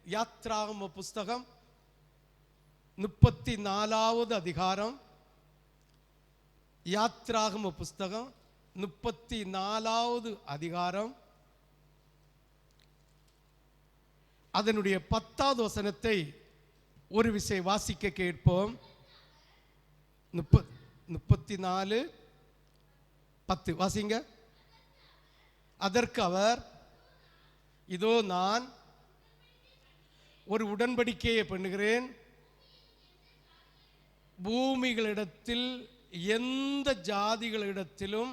யாத்ராகம புஸ்தகம் 34வது அதிகாரம். யாத்ராகம புஸ்தகம் 34வது அதிகாரம் அதனுடைய 10வது வசனத்தை ஒரு விசை வாசிக்க கேட்போம். 34:10 வாசிங்க. அதற்கு அவர், இதோ நான் ஒரு உடன்படிக்கையை பண்ணுகிறேன், பூமிகளிடத்தில் எந்த ஜாதிகளிடத்திலும்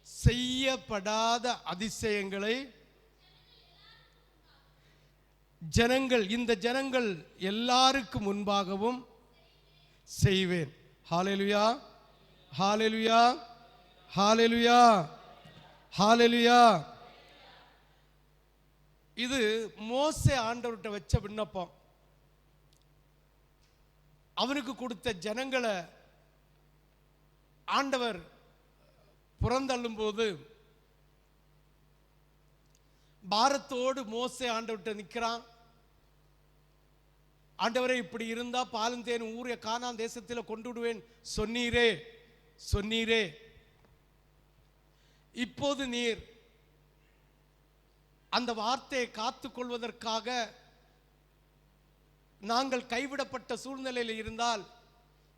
செய்யப்படாத அதிசயங்களை இந்த ஜனங்கள் எல்லாருக்கும் முன்பாகவும் செய்வேன். ஹல்லேலூயா, ஹல்லேலூயா, ஹல்லேலூயா, ஹல்லேலூயா. இது மோசே ஆண்டவர்கிட்ட வச்ச விண்ணப்பம். அவனுக்கு கொடுத்த ஜனங்களை ஆண்டவர் புறந்தள்ளும் போது பாரத்தோடு மோசே ஆண்டவர்கிட்ட நிற்கிறான். ஆண்டவரே, இப்படி இருந்தா பாலந்தேன் ஊரை கானான் தேசத்தில் கொண்டு விடுவேன் சொன்னீரே, இப்போது நீர் அந்த வார்த்தையை காத்துக் கொள்வதற்காக நாங்கள் கைவிடப்பட்ட சூழ்நிலையில் இருந்தால்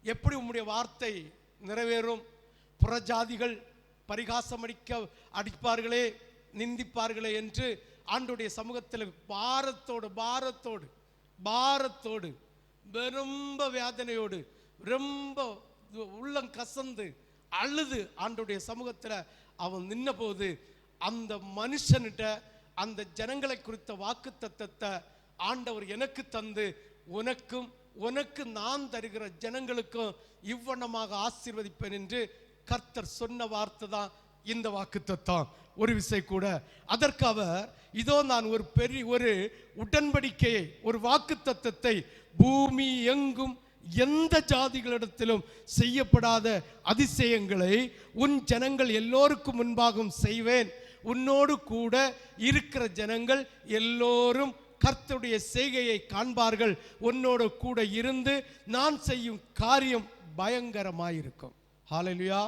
எப்படி உம்முடைய வார்த்தை நிறைவேறும்? புறஜாதிகள் பரிகாசம் அடிப்பார்களே, நிந்திப்பார்களே என்று ஆண்டவருடைய சமூகத்தில் பாரத்தோடு ரொம்ப வேதனையோடு ரொம்ப உள்ளம் கசந்து அழுது ஆண்டவருடைய சமூகத்தில் அவன் நின்ன போது அந்த மனுஷன்கிட்ட அந்த ஜனங்களை குறித்த வாக்குத்தத்தத்தை ஆண்டவர் எனக்கு தந்து, உனக்கு நான் தருகிற ஜனங்களுக்கும் இவ்வண்ணமாக ஆசீர்வதிப்பேன் என்று கர்த்தர் சொன்ன வார்த்தை தான் இந்த வாக்குத்தத்தம். ஒரு விசை கூட அதற்கு அவர், இதோ நான் ஒரு உடன்படிக்கையை, ஒரு வாக்குத்தத்தத்தை பூமி எங்கும் எந்த ஜாதிகளிடத்திலும் செய்யப்படாத அதிசயங்களை உன் ஜனங்கள் எல்லோருக்கும் முன்பாகவும் செய்வேன். உன்னோடு கூட இருக்கிற ஜனங்கள் எல்லோரும் கர்த்தருடைய செய்கையை காண்பார்கள். உன்னோடு கூட இருந்து நான் செய்யும் காரியம் பயங்கரமாயிருக்கும். ஹல்லேலூயா.